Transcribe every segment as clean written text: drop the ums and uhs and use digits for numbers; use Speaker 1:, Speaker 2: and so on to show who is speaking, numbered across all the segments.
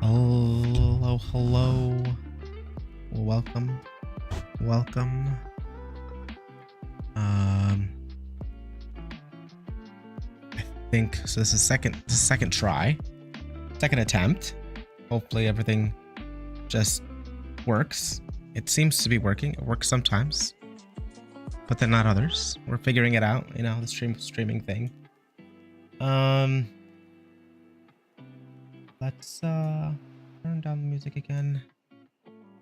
Speaker 1: Hello, hello. Welcome. Welcome. I think so this is second try. Second attempt. Hopefully everything just works. It seems to be working. It works sometimes, but then not others. We're figuring it out, you know, the streaming thing. Let's turn down the music again.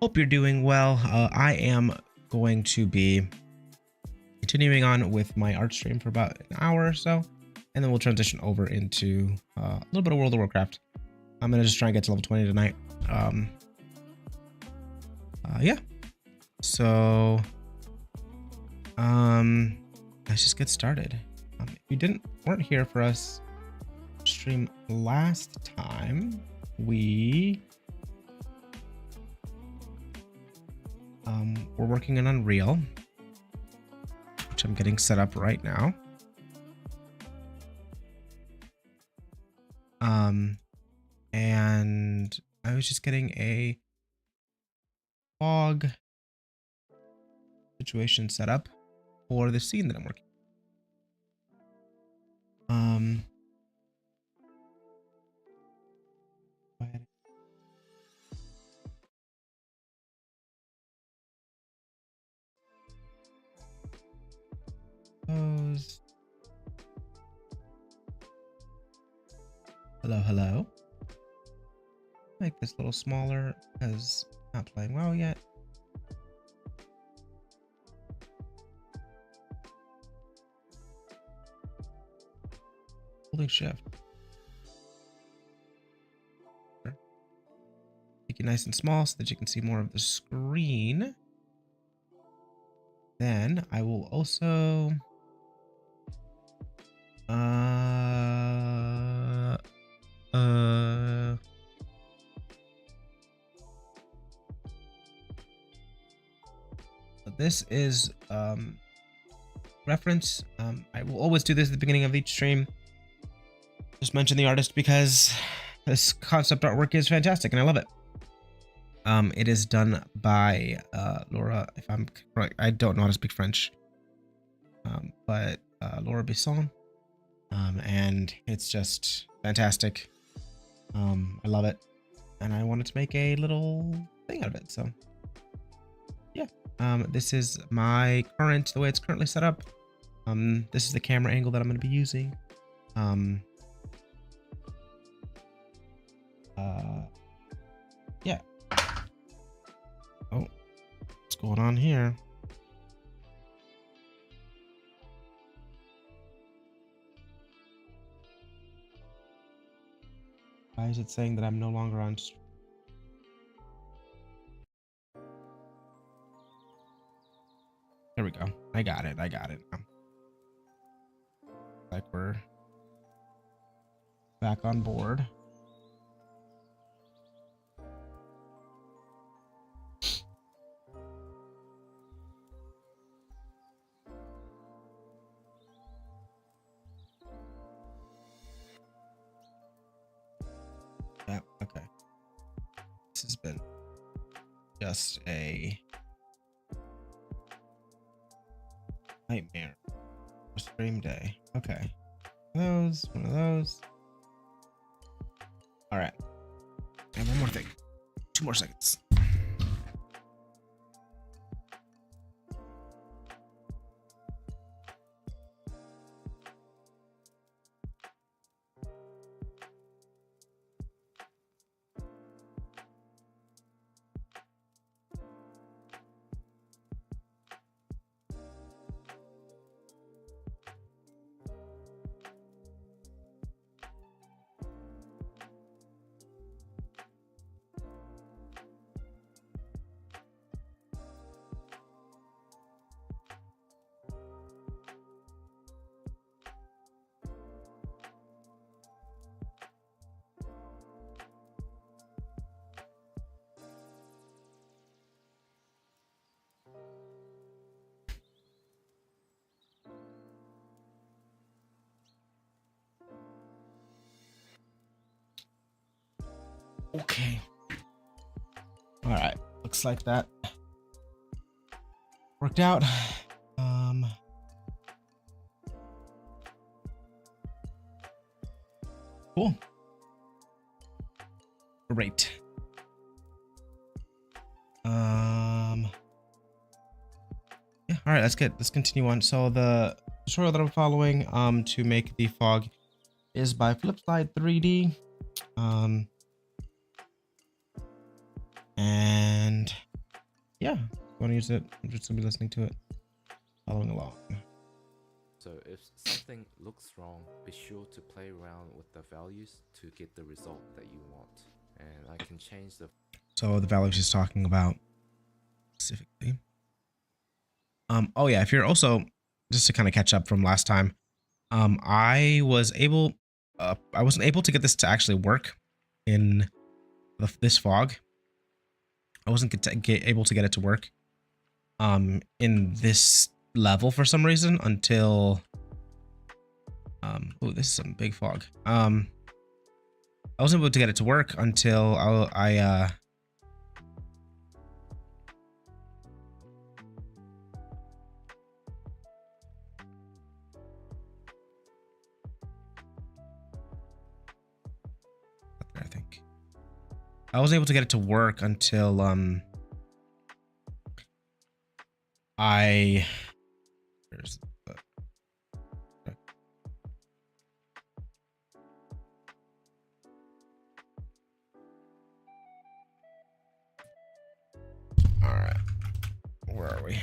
Speaker 1: Hope you're doing well. I am going to be continuing on with my art stream for about an hour or so, and then we'll transition over into a little bit of World of Warcraft. I'm gonna just try and get to level 20 tonight. Yeah. So, let's just get started. If you weren't here for us stream last time, we we're working on Unreal, which I'm getting set up right now. And I was just getting a fog situation set up for the scene that I'm working. Go ahead. Close. Hello. Make this a little smaller because it's not playing well yet. Holding shift. Make it nice and small so that you can see more of the screen. Then I will also this is reference. I will always do this at the beginning of each stream. Just mention the artist because this concept artwork is fantastic and I love it. It is done by Laura, if I'm correct. I don't know how to speak French, but Laura Bisson, and it's just fantastic. I love it, and I wanted to make a little thing out of it. So yeah, this is the way it's currently set up. This is the camera angle that I'm going to be using. Yeah. Oh, what's going on here? Why is it saying that I'm no longer on stream? There we go. I got it. Like we're back on board. Yeah, okay. This has been just a nightmare for stream day. Okay. One of those. All right. And one more thing. 2 more seconds. Okay. All right. Looks like that worked out. Cool. Great. Yeah, all right, let's continue on. So the tutorial that I'm following to make the fog is by Flipslide 3D. And yeah, if you want to use it, I'm just gonna be listening to it, following along.
Speaker 2: So if something looks wrong, be sure to play around with the values to get the result that you want. And I can change the...
Speaker 1: So the values he's talking about specifically. Oh yeah, if you're also, just to kind of catch up from last time, I wasn't able to get this to actually work in this fog. I wasn't able to get it to work in this level for some reason until oh, this is some big fog. I wasn't able to get it to work until I think I wasn't able to get it to work until there's all right, where are we?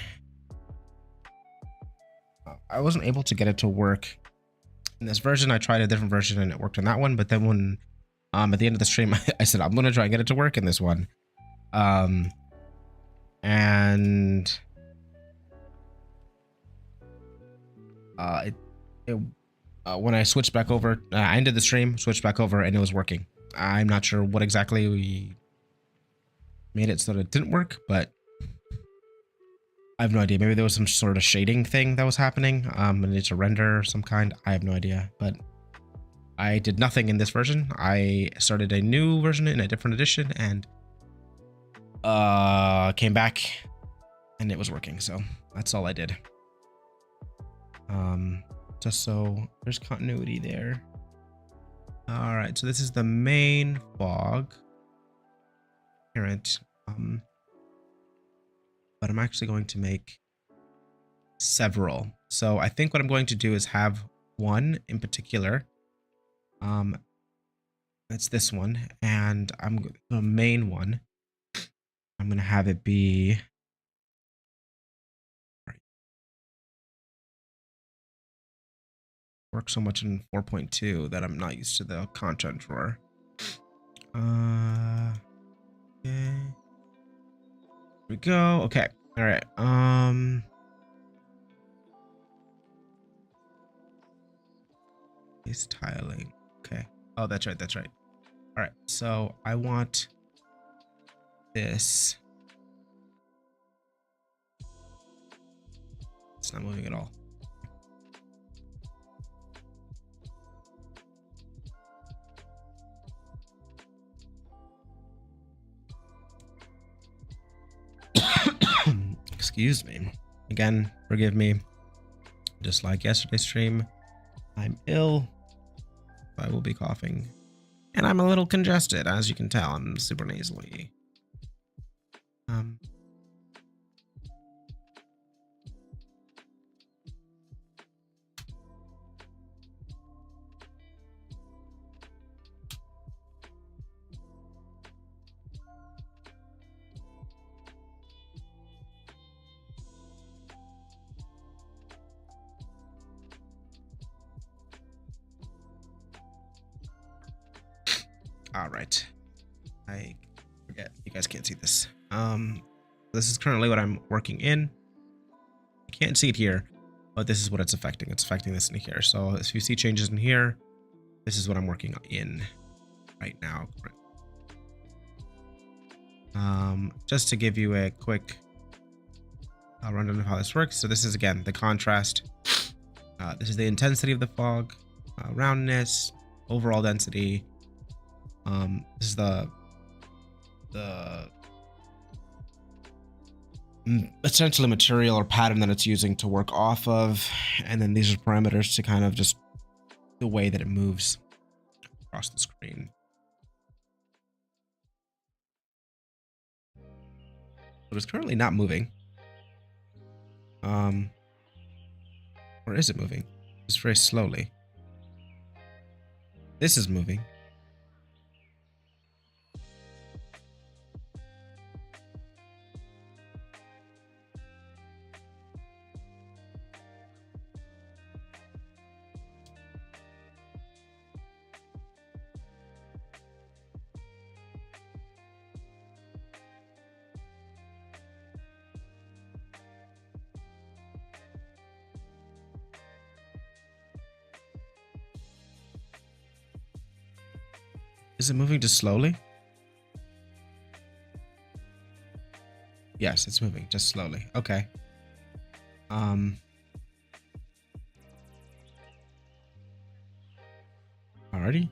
Speaker 1: I wasn't able to get it to work in this version. I tried a different version and it worked on that one, but then when at the end of the stream I said I'm gonna try and get it to work in this one, and when I switched back over, I ended the stream, switched back over, and it was working. I'm not sure what exactly we made it so that it didn't work, but I have no idea. Maybe there was some sort of shading thing that was happening. I need to render some kind. I have no idea, but I did nothing in this version. I started a new version in a different edition and came back and it was working. So that's all I did. Just so there's continuity there. All right, so this is the main fog. Parent. But I'm actually going to make several. So I think what I'm going to do is have one in particular. It's this one, and the main one. I'm gonna have it be. Work so much in 4.2 that I'm not used to the content drawer. Okay. Here we go. Okay. All right. Is tiling. Okay. Oh, that's right. That's right. All right. So I want this. It's not moving at all. Excuse me. Again, forgive me. Just like yesterday's stream, I'm ill. I will be coughing. And I'm a little congested, as you can tell. I'm super nasally. All right. I forget. You guys can't see this. This is currently what I'm working in. You can't see it here, but this is what it's affecting. It's affecting this in here. So if you see changes in here, this is what I'm working in right now. Just to give you a quick rundown of how this works. So this is, again, the contrast. This is the intensity of the fog, roundness, overall density. This is the the essentially material or pattern that it's using to work off of, and then these are parameters to kind of just the way that it moves across the screen. But it's currently not moving. Or is it moving? It's very slowly. This is moving. Is it moving just slowly? Yes, it's moving just slowly. Okay. Alrighty.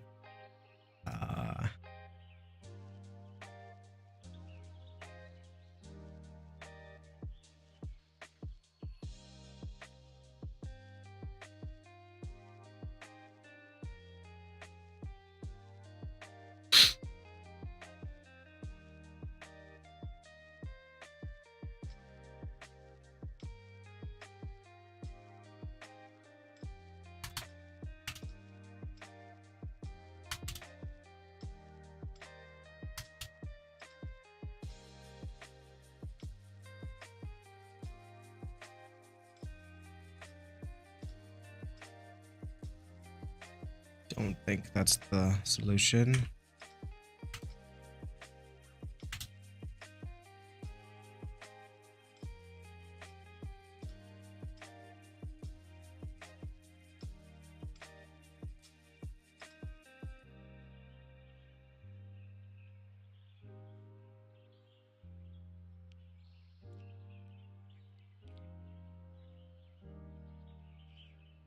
Speaker 1: Don't think that's the solution.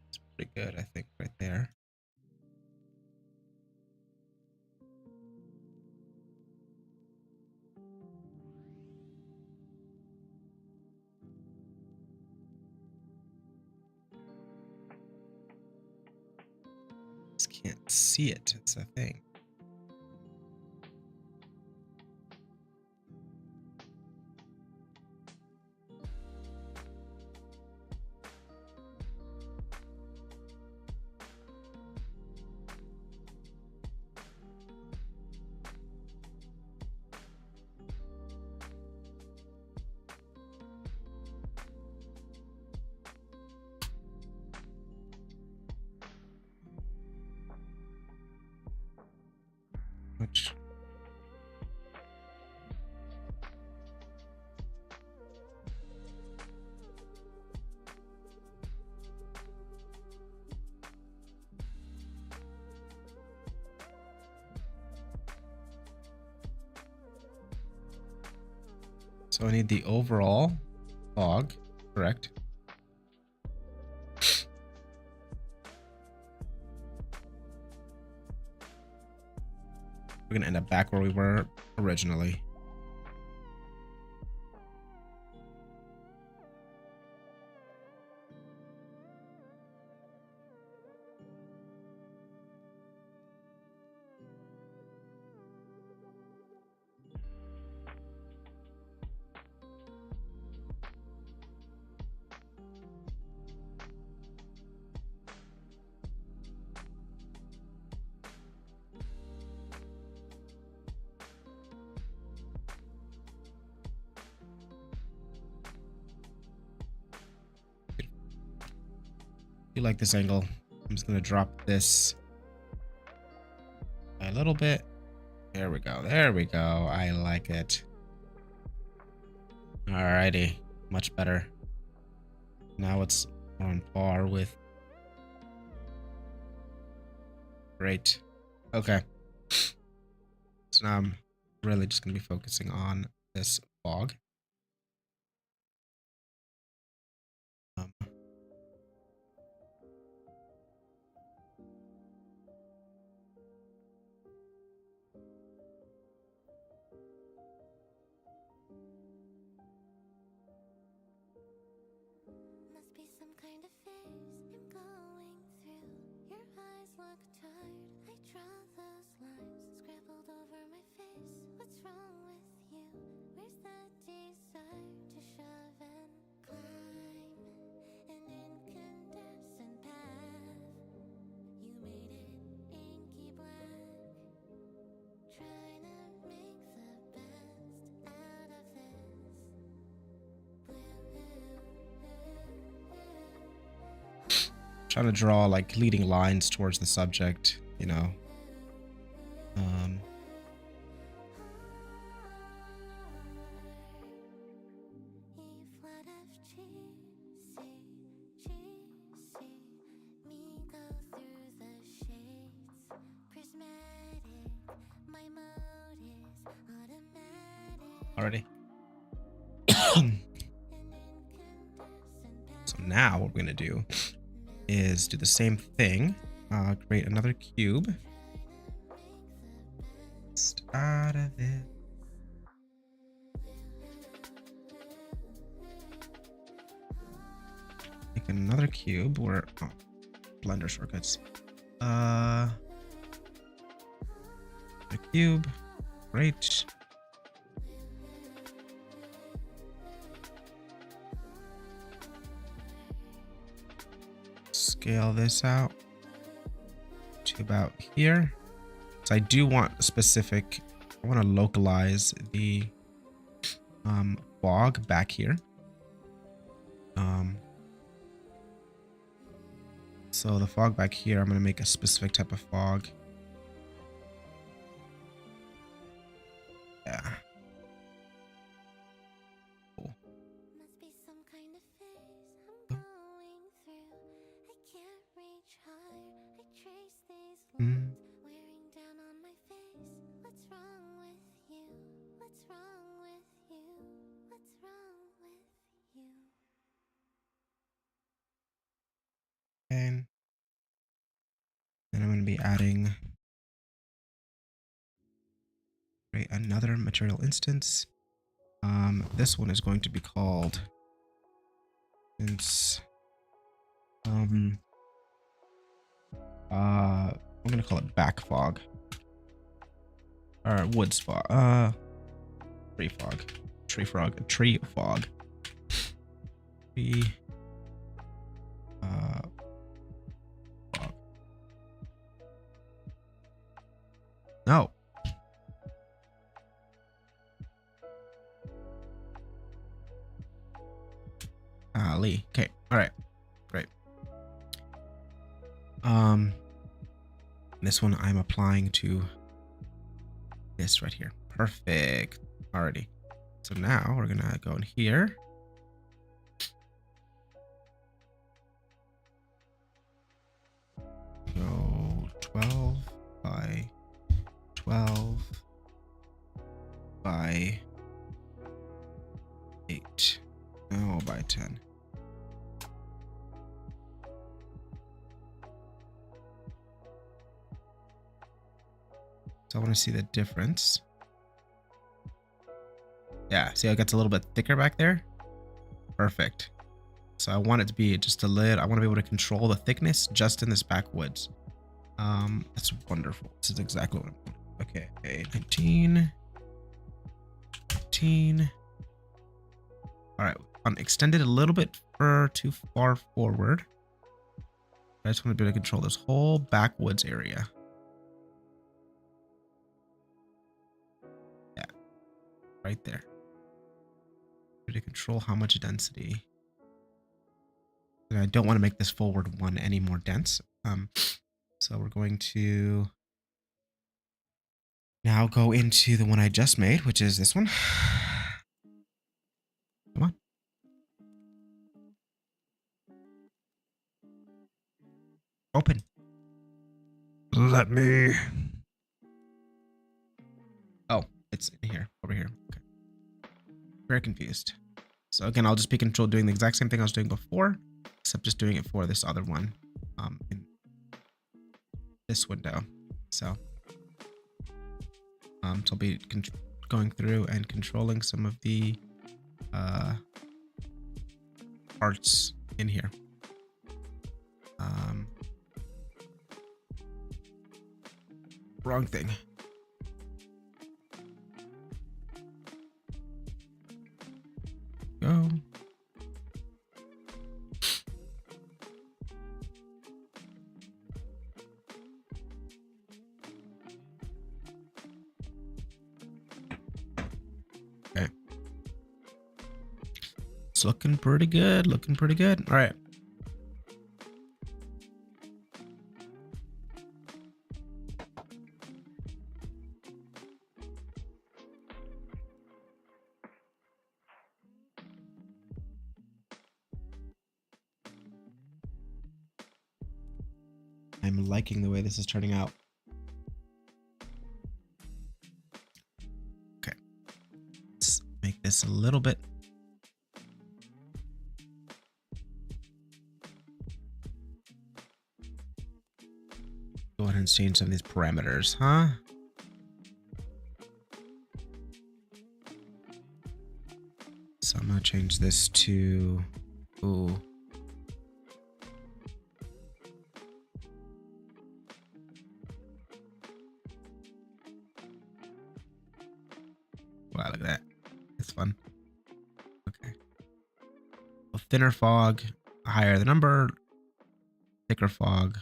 Speaker 1: It's pretty good, I think, right there. Just can't see it. It's a thing. Which so I need the overall fog, correct? We're gonna end up back where we were originally. You like this angle? I'm just gonna drop this a little bit. There we go. There we go. I like it. Alrighty, much better. Now it's on par with. Great. Okay. So now I'm really just gonna be focusing on this fog. Trying to draw like leading lines towards the subject, you know. Already. So now what we're gonna do is do the same thing. Create another cube. Just out of it. Make another cube where Blender shortcuts. A cube. Great. Scale this out to about here. So I do want specific, I want to localize the fog back here. So the fog back here, I'm going to make a specific type of fog. Yeah. Cool. And then I'm going to be adding create another material instance. This one is going to be called I'm going to call it back fog or woods fog. Tree fog, tree frog, tree fog. Tree fog. No. Lee. Okay. All right. Great. This one I'm applying to this right here. Perfect. Alrighty. So now we're gonna go in here. Go 12 by 12 by 8. No, by 10. So I want to see the difference. Yeah, see how it gets a little bit thicker back there? Perfect. So I want it to be just a lid. I want to be able to control the thickness just in this backwoods. That's wonderful. This is exactly what I want. Okay, 19. 19. All right, extend it a little bit too far forward. I just want to be able to control this whole backwoods area. Yeah, right there. To control how much density. And I don't want to make this forward one any more dense. So we're going to now go into the one I just made, which is this one. Come on. Open. Let me. Oh, it's in here, over here. Okay. Very confused. So again, I'll just be doing the exact same thing I was doing before, except just doing it for this other one in this window. So I'll be going through and controlling some of the parts in here. Wrong thing. Go. Okay. It's looking pretty good. Looking pretty good. All right. I'm liking the way this is turning out. Okay. Let's make this a little bit. Go ahead and change some of these parameters, huh? So I'm gonna change this to, ooh. Wow, look at that. It's fun. Okay. Well, thinner fog, higher the number, thicker fog.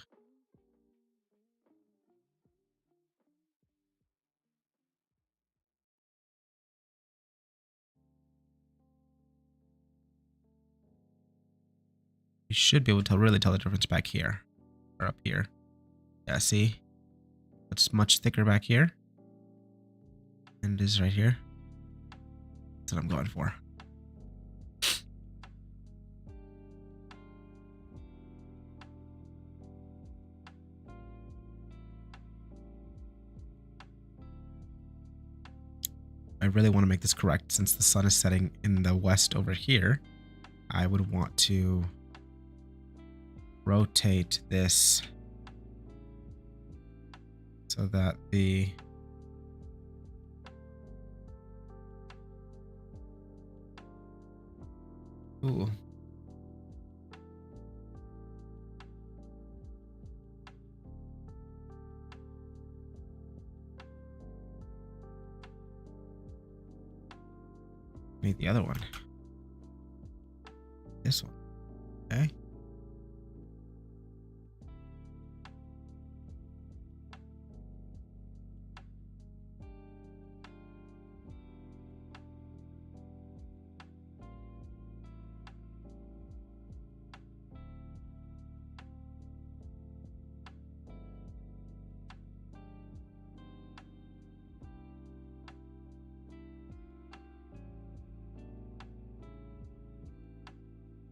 Speaker 1: You should be able to really tell the difference back here or up here. Yeah, see? It's much thicker back here. And it is right here. That's what I'm going for. I really want to make this correct since the sun is setting in the west over here. I would want to rotate this so that the ooh. Need the other one. This one. Okay.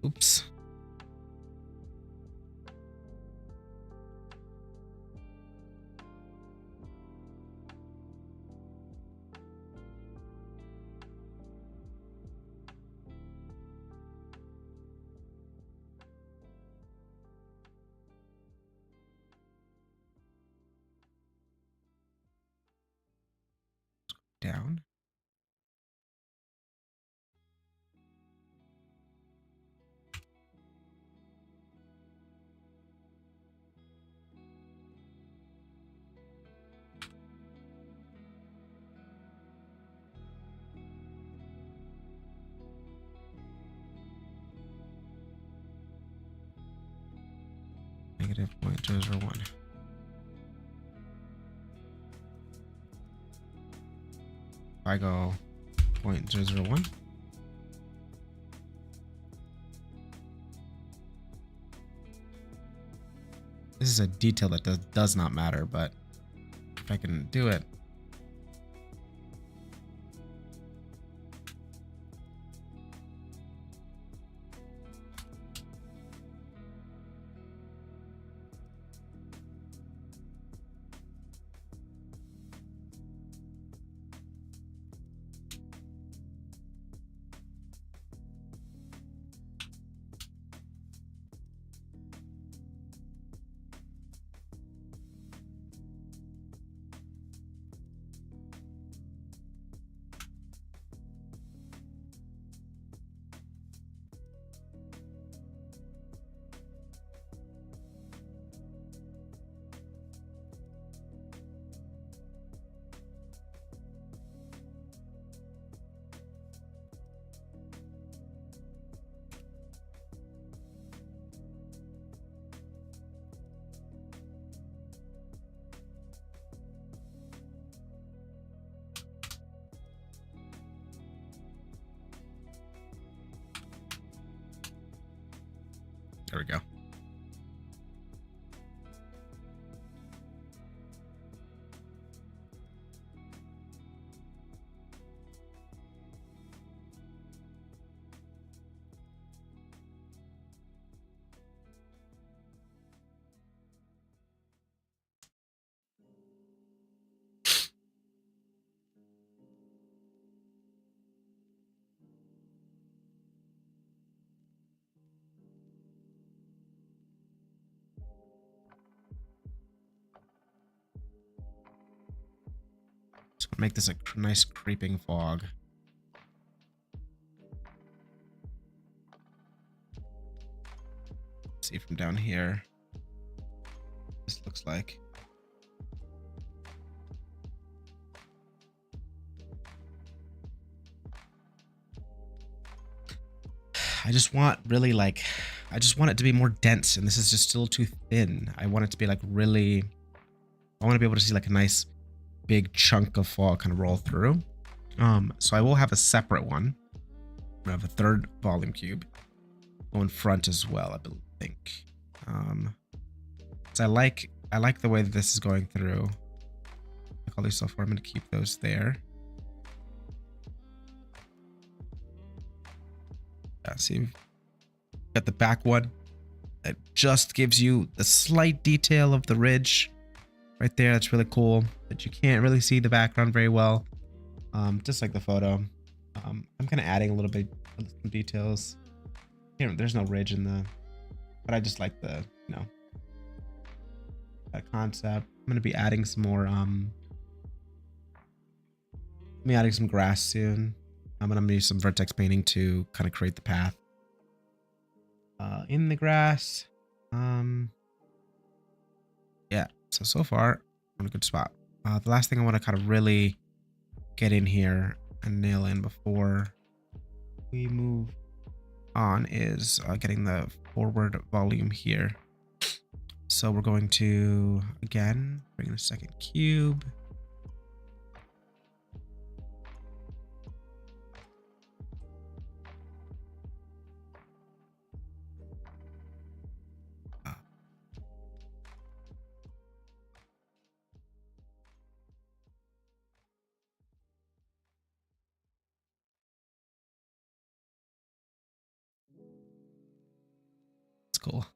Speaker 1: Oops. Down. Negative 0.001. If I go 0.001. This is a detail that does not matter, but if I can do it. There we go. So make this a nice creeping fog. See from down here. This looks like. I just want really like, I just want it to be more dense, and this is just still too thin. I want it to be like really, I want to be able to see like a nice big chunk of fog kind of roll through. So I will have a separate one. I have a third volume cube go in front as well, I think. So I like the way that this is going through. Like all these so far, I'm gonna keep those there. Yeah, see, got the back one. It just gives you the slight detail of the ridge right there. That's really cool, but you can't really see the background very well. Just like the photo. I'm kind of adding a little bit of some details. Here, there's no ridge in the, but I just like the, you know, that concept. I'm gonna be adding some more. Adding some grass soon. I'm gonna use some vertex painting to kind of create the path in the grass. Yeah. So far, I'm in a good spot. The last thing I want to kind of really get in here and nail in before we move on is getting the forward volume here. So we're going to, again, bring in a second cube. It's cool.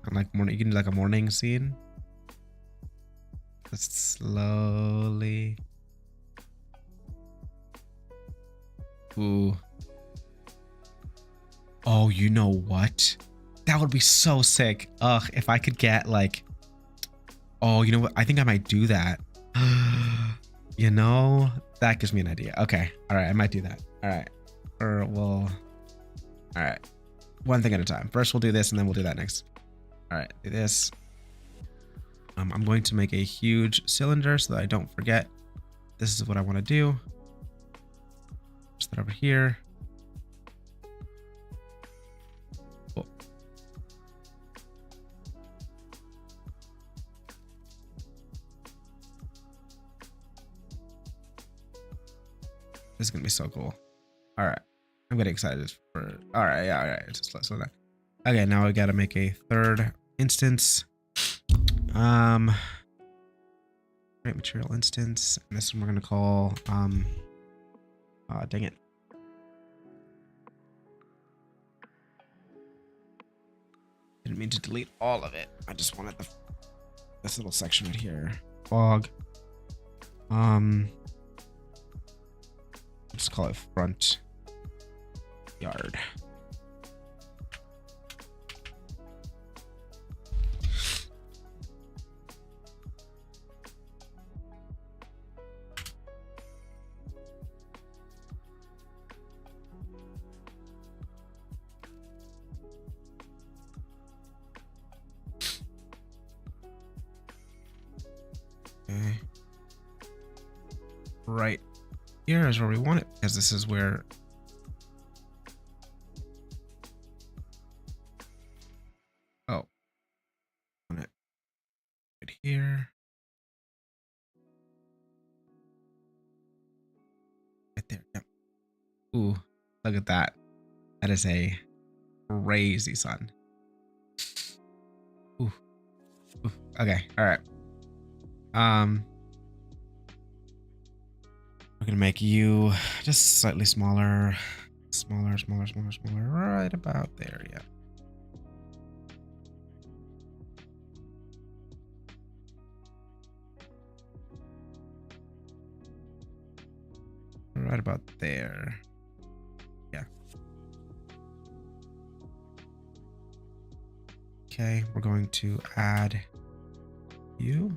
Speaker 1: And like morning, you can do like a morning scene. Just slowly. Ooh. Oh, you know what? That would be so sick. Ugh, if I could get like, oh, you know what? I think I might do that. You know, that gives me an idea. Okay. All right. I might do that. All right. Or we'll, all right. One thing at a time. First, we'll do this and then we'll do that next. All right. Do this. I'm going to make a huge cylinder so that I don't forget. This is what I want to do. Just that over here. Cool. This is going to be so cool. All right. I'm getting excited for, all right. Yeah. All right. Just let's slow down. Okay. Now we got to make a third instance. Create material instance, and this one we're gonna call dang it. Didn't mean to delete all of it. I just wanted this little section right here. Fog. Let's call it front yard. Okay. Right here is where we want it, because this is where want it right here. Ooh, look at that. That is a crazy sun. Ooh, ooh. Okay, all right. We're gonna make you just slightly smaller, smaller, smaller, smaller, smaller, right about there. Yeah. Right about there. Yeah. Okay, we're going to add you.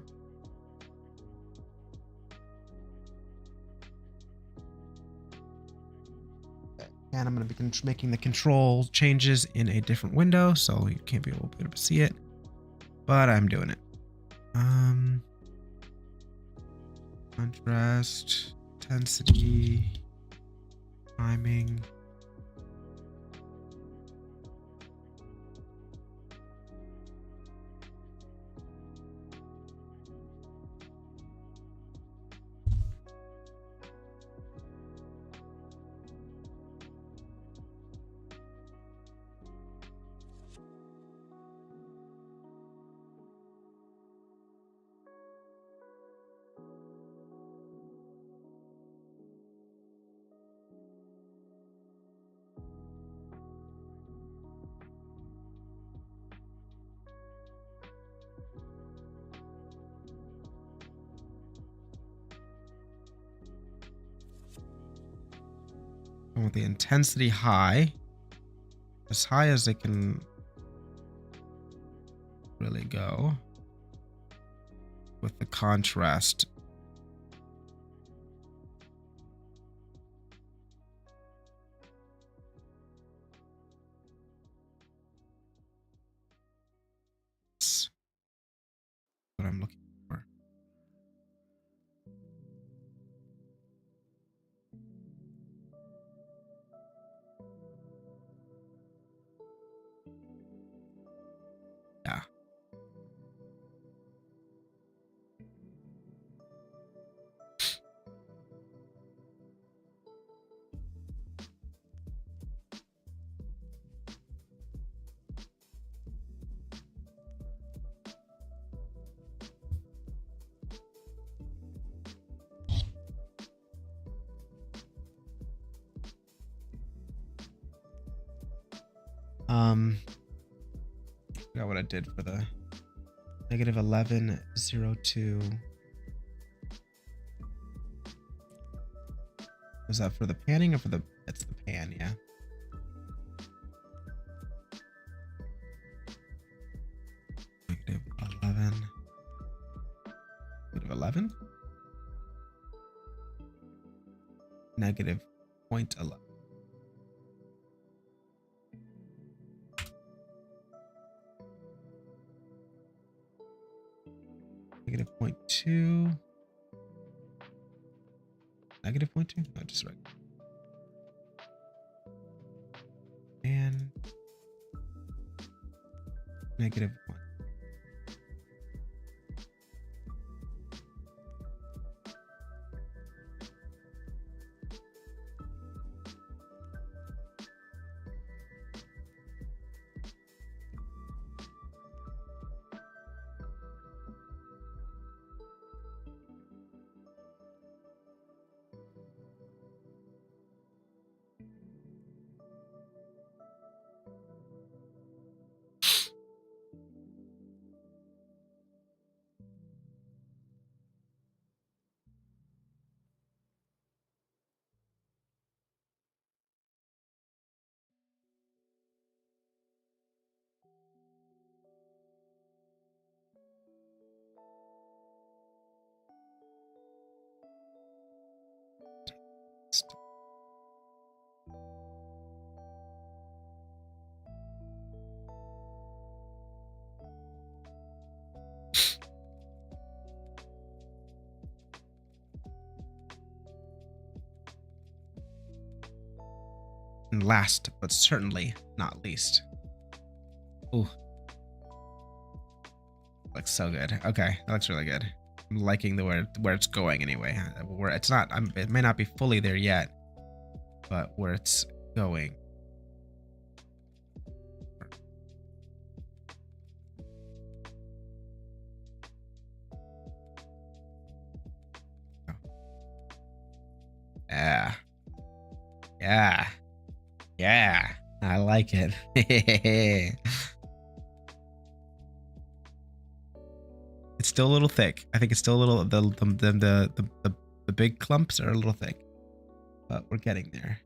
Speaker 1: And I'm going to be making the control changes in a different window, so you can't be able to see it, but I'm doing it. Contrast, intensity, timing. I want the intensity high, as high as it can really go, with the contrast that's what I'm looking for. Yeah. I forgot what I did for the negative 1102. Was that for the panning or for the? It's the pan, yeah. Negative 11. Negative 11. Negative 0.11. Negative 0.2. Negative 0.2? No, just right. And negative 1. And last, but certainly not least. Ooh. Looks so good. Okay, that looks really good. I'm liking the where it's going anyway. Where it's not, it may not be fully there yet, but where it's going. Yeah. Yeah. Yeah. I like it. It's still a little thick. I think it's still a little the big clumps are a little thick, but we're getting there.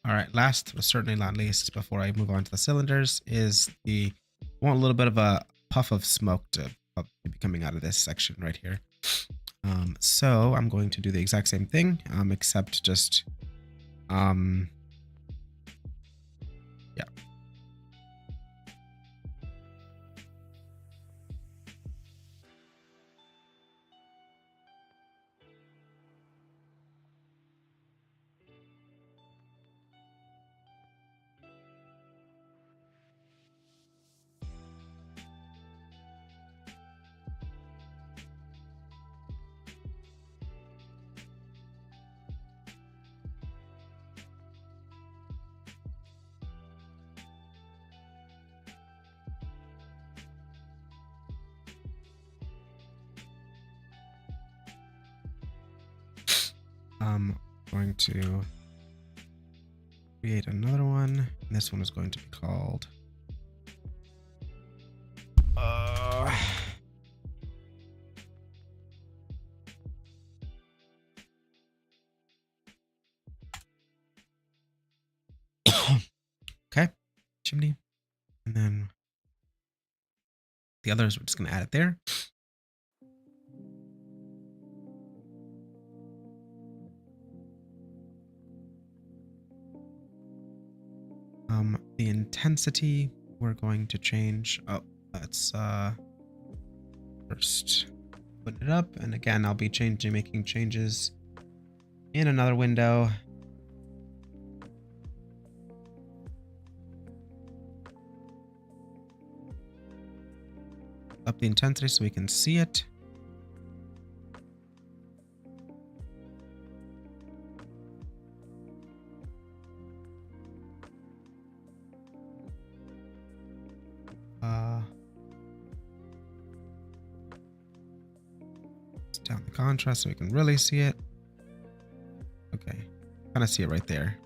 Speaker 1: All right, last but certainly not least, before I move on to the cylinders, is I want a little bit of a puff of smoke to be coming out of this section right here. So I'm going to do the exact same thing, except just, yeah. I'm going to create another one. And this one is going to be called. Okay, chimney, and then the others we're just going to add it there. The intensity we're going to change. Oh, let's first put it up, and again I'll be making changes in another window. Up the intensity so we can see it. Down the contrast so we can really see it. Okay, kind of see it right there.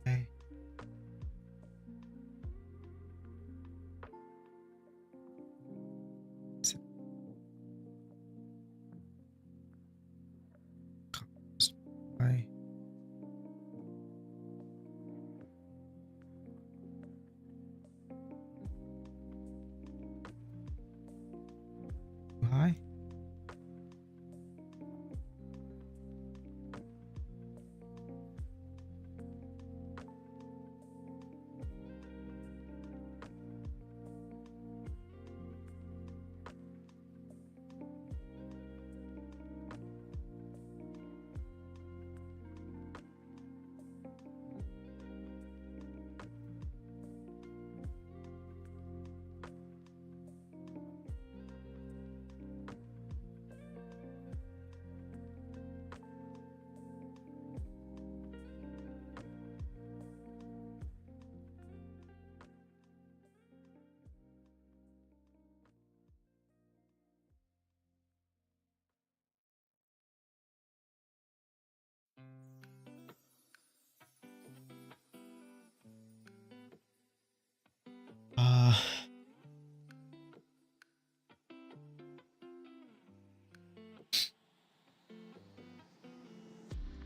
Speaker 1: Okay.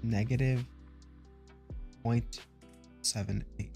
Speaker 1: negative 0.78.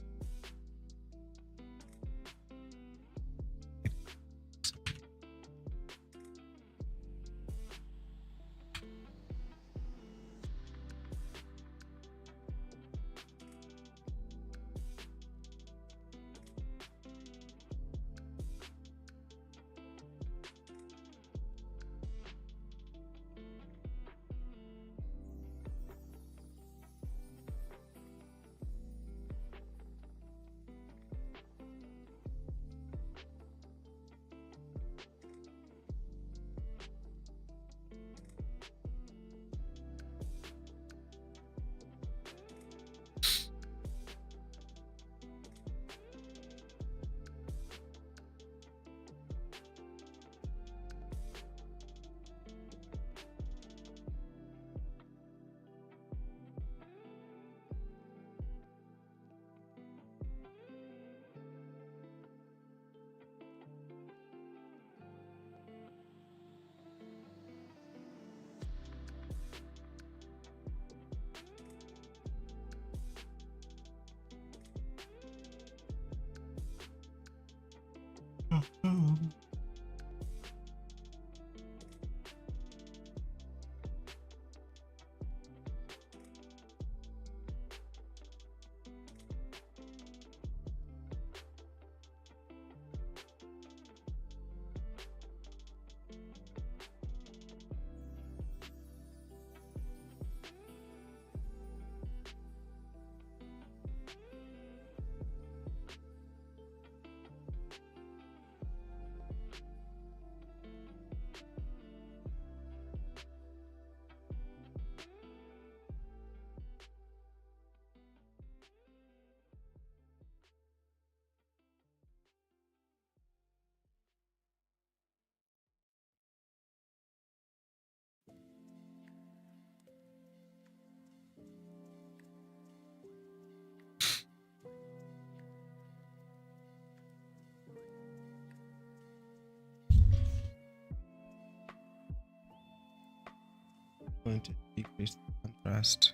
Speaker 1: Going to decrease the contrast.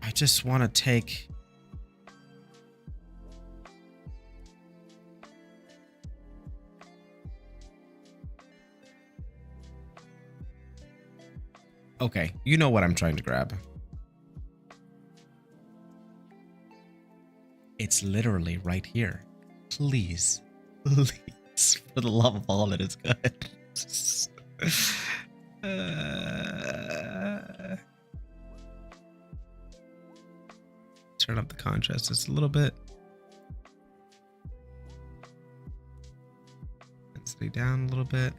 Speaker 1: I just want to take... Okay, you know what I'm trying to grab. It's literally right here. Please. Please. For the love of all that is good. Turn up the contrast just a little bit. Density down a little bit.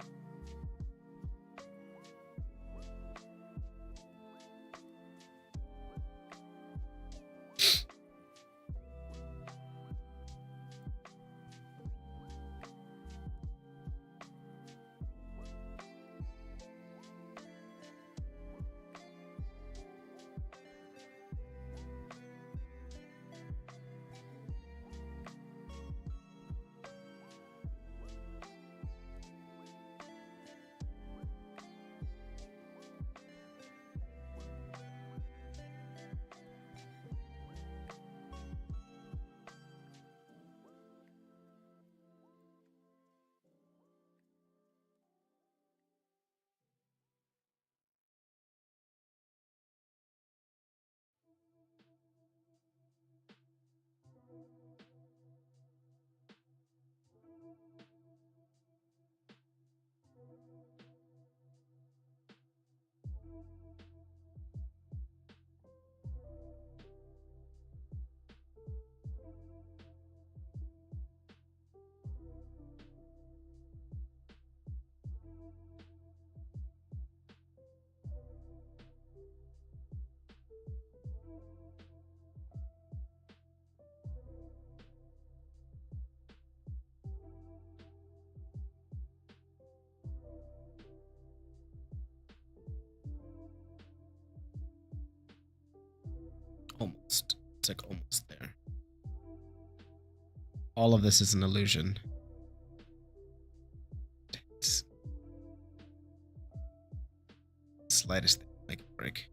Speaker 1: It's like almost there. All of this is an illusion. It's slightest thing, like a break.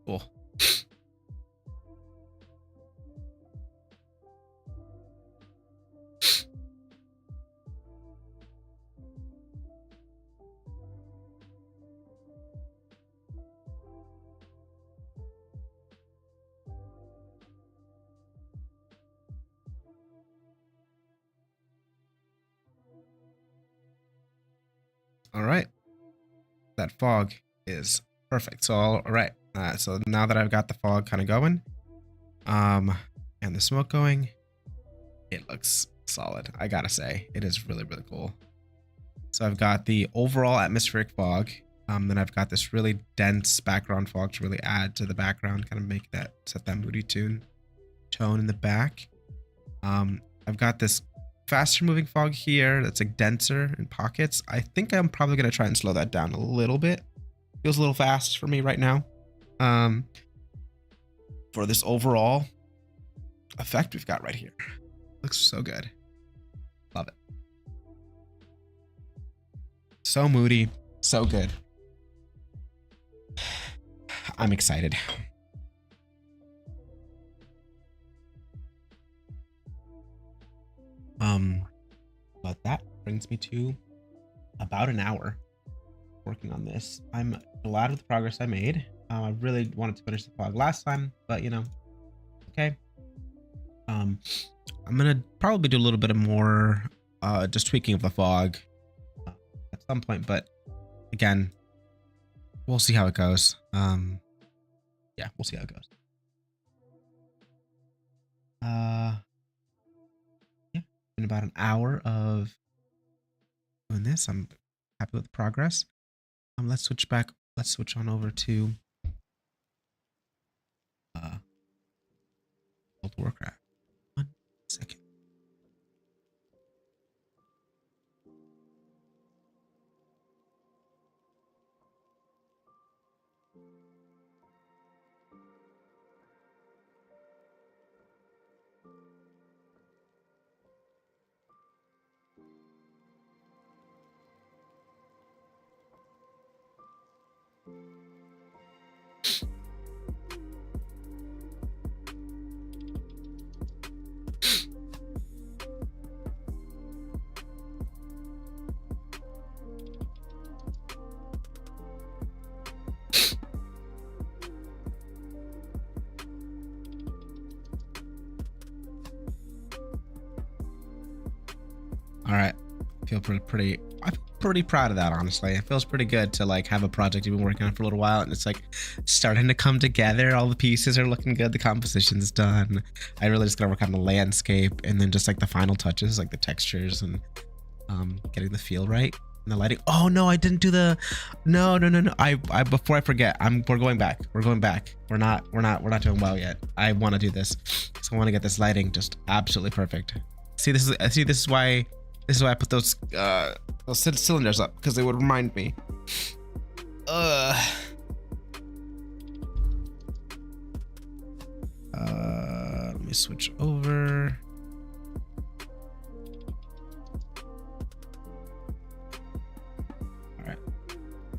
Speaker 1: Cool. All right. That fog is perfect. So, all right. So now that I've got the fog kind of going, and the smoke going, it looks solid. I gotta say, it is really, really cool. So I've got the overall atmospheric fog. Then I've got this really dense background fog to really add to the background, kind of make that, set that moody tone in the back. I've got this faster moving fog here that's like denser in pockets. I think I'm probably going to try and slow that down a little bit. Feels a little fast for me right now. For this overall effect we've got right here. Looks so good. Love it. So moody, so good. I'm excited. But that brings me to about an hour working on this. I'm glad with the progress I made. I really wanted to finish the fog last time, but you know, okay. I'm gonna probably do a little bit of more just tweaking of the fog at some point, but again, we'll see how it goes. Yeah, we'll see how it goes. Yeah, been about an hour of doing this. I'm happy with the progress. Let's switch back. Let's switch on over to World of Warcraft. 1 second. All right, I'm pretty proud of that, honestly. It feels pretty good to like have a project you've been working on for a little while and it's like starting to come together. All the pieces are looking good, the composition's done. I really just gotta work on the landscape and then just like the final touches, like the textures and getting the feel right and the lighting. Oh no, I didn't do the no. I before I forget, we're going back. We're not doing well yet. I want to do this. So I want to get this lighting just absolutely perfect. This is why I put those cylinders up, because they would remind me. Let me switch over. All right.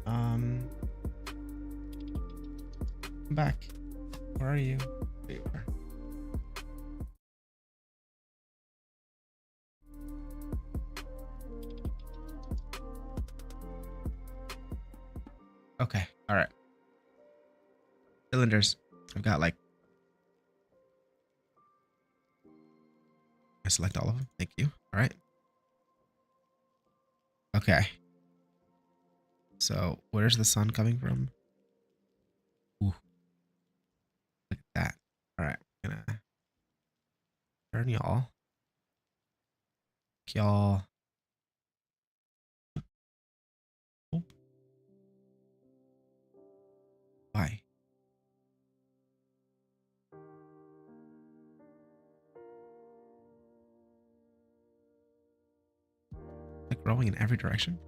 Speaker 1: I'm back. Where are you? There you are. Okay. All right. Cylinders. I've got like. I select all of them. Thank you. All right. Okay. So where's the sun coming from? Ooh. Look at that. All right. I'm gonna turn y'all. Y'all. Oh. Why? Like rolling in every direction.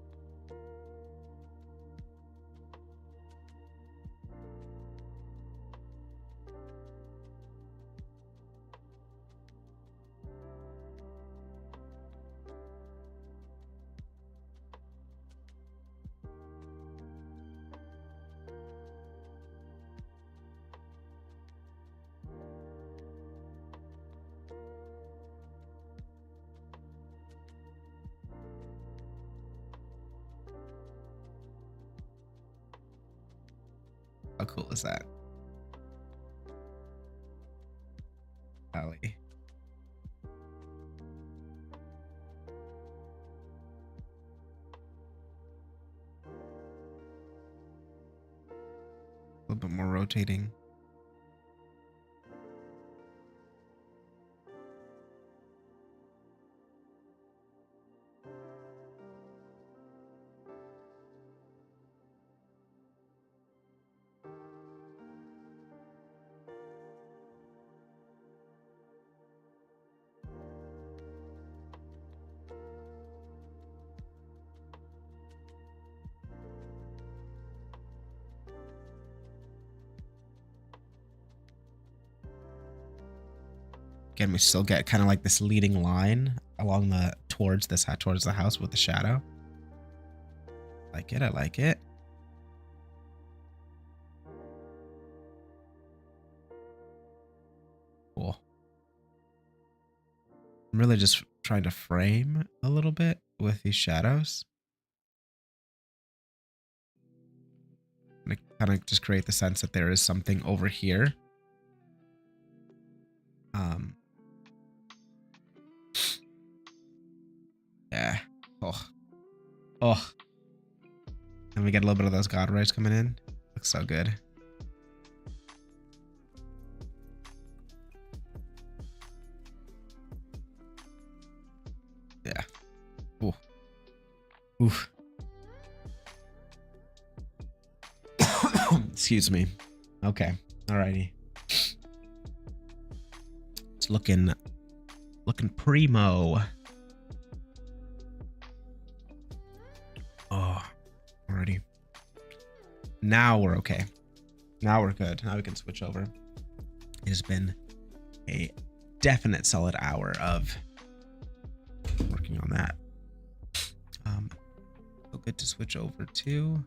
Speaker 1: cool is that? Alley. A little bit more rotating. Again, we still get kind of like this leading line along the towards the house with the shadow. Like it, I like it. Cool. I'm really just trying to frame a little bit with these shadows. And kind of just create the sense that there is something over here. Yeah. Oh. And we get a little bit of those god rays coming in. Looks so good. Yeah. Ooh. Oof. Excuse me. Okay. Alrighty. It's looking primo. Oh, alrighty. Now we're okay. Now we're good. Now we can switch over. It has been a definite solid hour of working on that. So good to switch over to